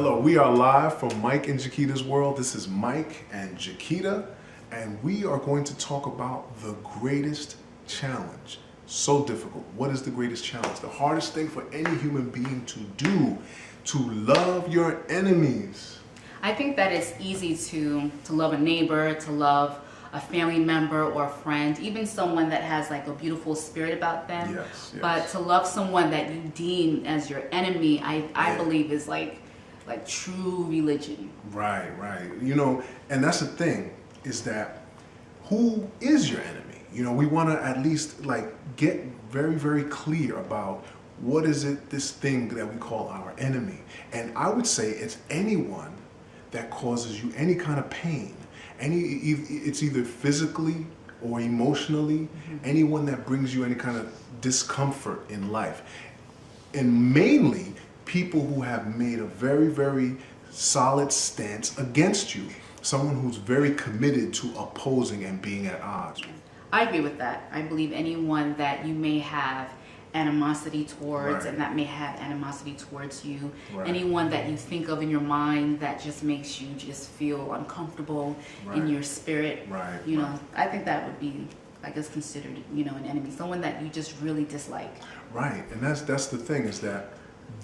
Hello, we are live from Mike and Jaquita's world. This is Mike and Jacita, and we are going to talk about the greatest challenge. So difficult. What is the greatest challenge? The hardest thing for any human being to do, to love your enemies. I think that it's easy to love a neighbor, to love a family member or a friend, even someone that has like a beautiful spirit about them. Yes. But to love someone that you deem as your enemy, I believe is like true religion. Right. You know, and that's the thing, is that who is your enemy? You know, we want to at least like get very, very clear about what is it, this thing that we call our enemy. And I would say it's anyone that causes you any kind of pain. It's either physically or emotionally, anyone that brings you any kind of discomfort in life. And mainly people who have made a very, very solid stance against you. Someone who's very committed to opposing and being at odds. I agree with that. I believe anyone that you may have animosity towards, and that may have animosity towards you. Anyone that you think of in your mind that just makes you just feel uncomfortable in your spirit. You know, I think that would be, I guess, considered, you know, an enemy. Someone that you just really dislike. Right, and that's the thing, is that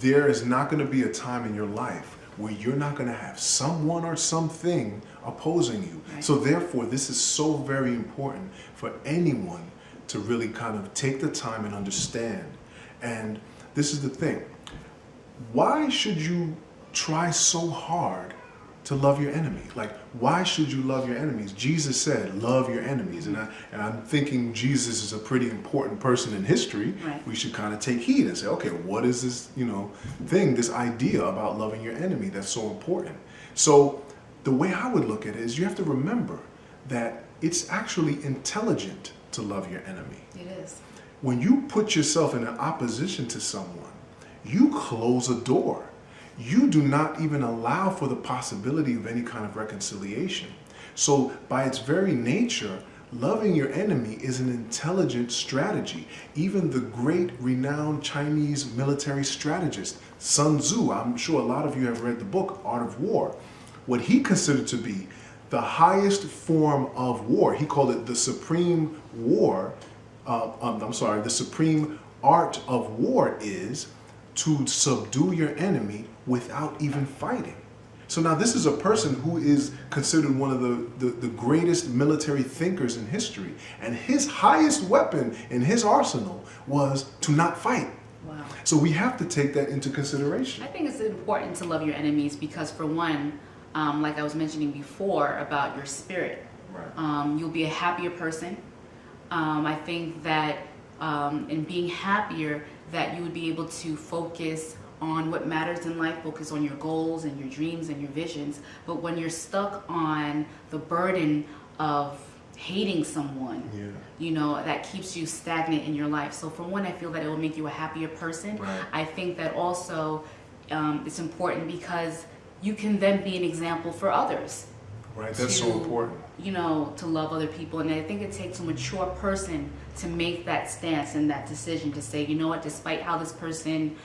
there is not going to be a time in your life where you're not going to have someone or something opposing you. So therefore, this is so very important for anyone to really kind of take the time and understand. And this is the thing. Why should you try so hard to love your enemy? Like, why should you love your enemies? Jesus said, love your enemies. And I'm thinking Jesus is a pretty important person in history. We should kind of take heed and say, okay, what is this, you know, thing, this idea about loving your enemy that's so important? So the way I would look at it is you have to remember that it's actually intelligent to love your enemy. It is. When you put yourself in an opposition to someone, you close a door. You do not even allow for the possibility of any kind of reconciliation. So by its very nature, loving your enemy is an intelligent strategy. Even the great renowned Chinese military strategist, Sun Tzu, I'm sure a lot of you have read the book, Art of War, what he considered to be the highest form of war. He called it the supreme war. The supreme art of war is to subdue your enemy without even fighting. So now this is a person who is considered one of the greatest military thinkers in history. And his highest weapon in his arsenal was to not fight. Wow. So we have to take that into consideration. I think it's important to love your enemies because, for one, like I was mentioning before about your spirit, you'll be a happier person. I think that in being happier, that you would be able to focus on what matters in life, focus on your goals and your dreams and your visions. But when you're stuck on the burden of hating someone, you know, that keeps you stagnant in your life. So for one, I feel that it will make you a happier person. I think that also it's important because you can then be an example for others. That's so important. You know, to love other people. And I think it takes a mature person to make that stance and that decision to say, you know what, despite how this person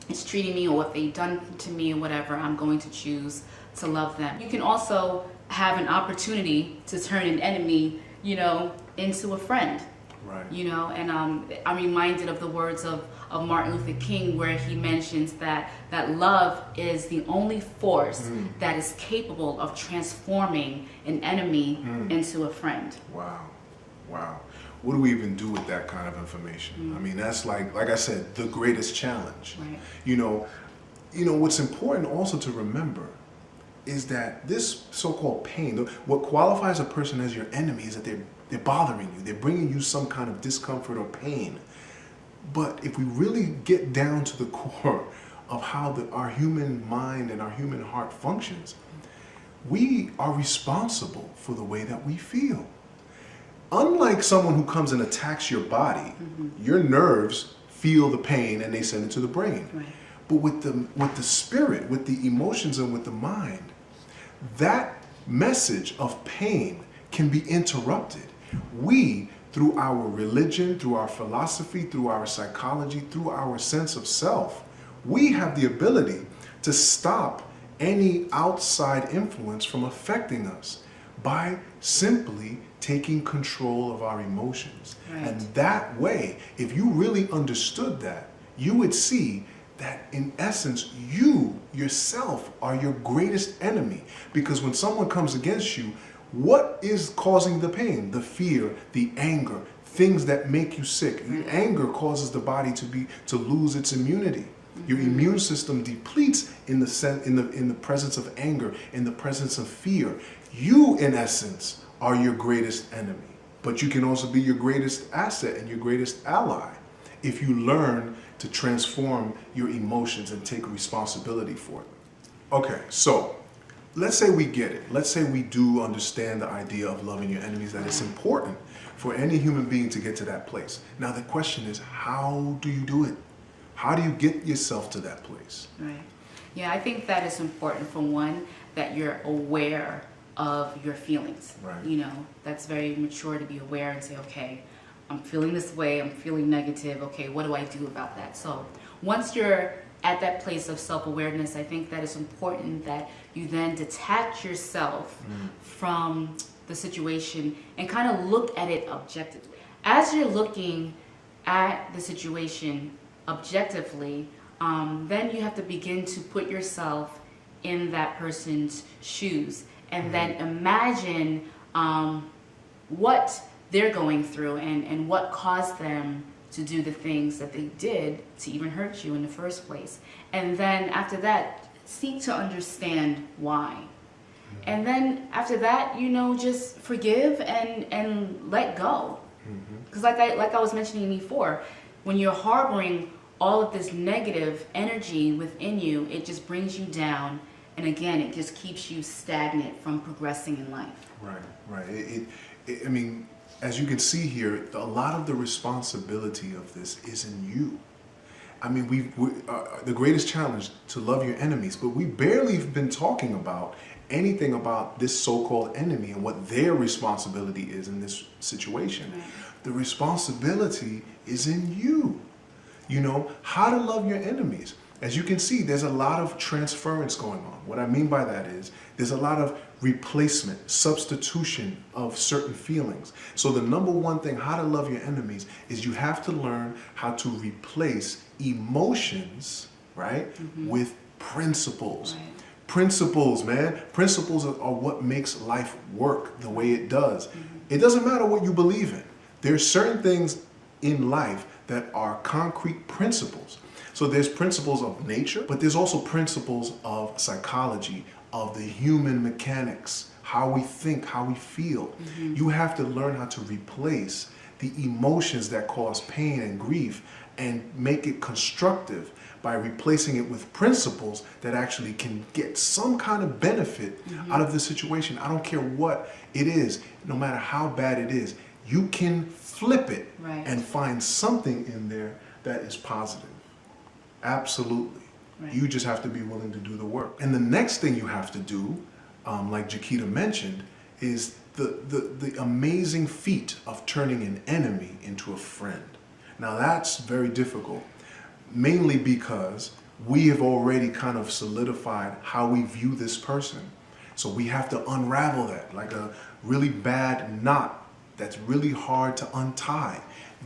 is treating me or what they've done to me or whatever, I'm going to choose to love them. You can also have an opportunity to turn an enemy, you know, into a friend. You know, and I'm reminded of the words of Martin Luther King, where he mentions that love is the only force that is capable of transforming an enemy into a friend. Wow. What do we even do with that kind of information? I mean, that's like I said, the greatest challenge. You know, what's important also to remember is that this so-called pain, what qualifies a person as your enemy is that they're bothering you. They're bringing you some kind of discomfort or pain. But if we really get down to the core of how our human mind and our human heart functions, we are responsible for the way that we feel. Unlike someone who comes and attacks your body, your nerves feel the pain and they send it to the brain. But with the spirit, with the emotions and with the mind, that message of pain can be interrupted. We, through our religion, through our philosophy, through our psychology, through our sense of self, we have the ability to stop any outside influence from affecting us by simply taking control of our emotions. Right. And that way, if you really understood that, you would see that in essence, you yourself are your greatest enemy. Because when someone comes against you, what is causing the pain? The fear, the anger, things that make you sick. Right. Anger causes the body to lose its immunity. Your immune system depletes in the presence of anger, in the presence of fear. You, in essence, are your greatest enemy. But you can also be your greatest asset and your greatest ally if you learn to transform your emotions and take responsibility for them. Okay, so let's say we get it. Let's say we do understand the idea of loving your enemies, that it's important for any human being to get to that place. Now the question is, how do you do it? How do you get yourself to that place? Right. Yeah, I think that it's important, for one, that you're aware of your feelings. Right. You know, that's very mature to be aware and say, okay, I'm feeling this way, I'm feeling negative, okay, what do I do about that? So once you're at that place of self-awareness, I think that it's important that you then detach yourself from the situation and kind of look at it objectively. As you're looking at the situation objectively, then you have to begin to put yourself in that person's shoes and then imagine what they're going through and what caused them to do the things that they did to even hurt you in the first place. And then after that, seek to understand why. And then after that, you know, just forgive and let go. Because like I was mentioning before, when you're harboring all of this negative energy within you, it just brings you down. And again, it just keeps you stagnant from progressing in life. Right. I mean, as you can see here, a lot of the responsibility of this is in you. I mean, we the greatest challenge to love your enemies, but we barely have been talking about anything about this so-called enemy and what their responsibility is in this situation. Right. The responsibility is in you. You know, how to love your enemies. As you can see, there's a lot of transference going on. What I mean by that is there's a lot of replacement, substitution of certain feelings. So the number one thing, how to love your enemies, is you have to learn how to replace emotions, right, with principles. Right. Principles, man. Principles are what makes life work the way it does. It doesn't matter what you believe in. There's certain things in life that are concrete principles. So there's principles of nature, but there's also principles of psychology, of the human mechanics, how we think, how we feel. You have to learn how to replace the emotions that cause pain and grief and make it constructive by replacing it with principles that actually can get some kind of benefit out of the situation. I don't care what it is, no matter how bad it is, you can flip it and find something in there that is positive. Absolutely. Right. You just have to be willing to do the work. And the next thing you have to do, like Jaquita mentioned, is the amazing feat of turning an enemy into a friend. Now that's very difficult, mainly because we have already kind of solidified how we view this person. So we have to unravel that like a really bad knot that's really hard to untie.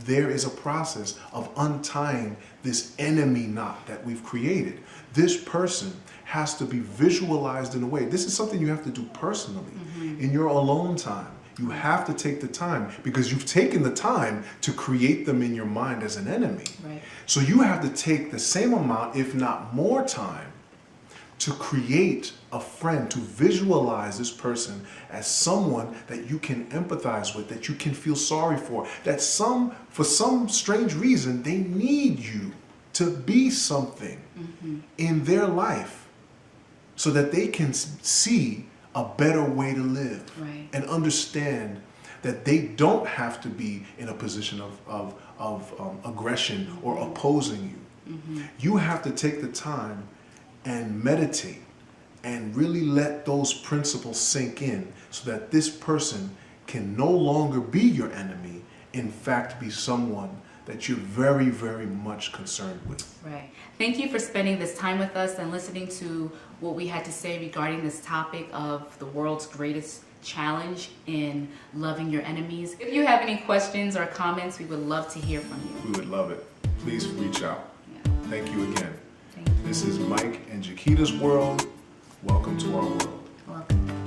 There is a process of untying this enemy knot that we've created. This person has to be visualized in a way. This is something you have to do personally in your alone time. You have to take the time because you've taken the time to create them in your mind as an enemy. Right. So you have to take the same amount, if not more time, to create a friend, to visualize this person as someone that you can empathize with, that you can feel sorry for, that for some strange reason, they need you to be something in their life so that they can see a better way to live and understand that they don't have to be in a position of aggression or opposing you. You have to take the time and meditate and really let those principles sink in so that this person can no longer be your enemy, in fact be someone that you're very, very much concerned with. Right. Thank you for spending this time with us and listening to what we had to say regarding this topic of the world's greatest challenge in loving your enemies. If you have any questions or comments, we would love to hear from you. We would love it. Please reach out. Yeah. Thank you again. Thank you. This is Mike and Jaquita's World. Welcome to our world. Welcome.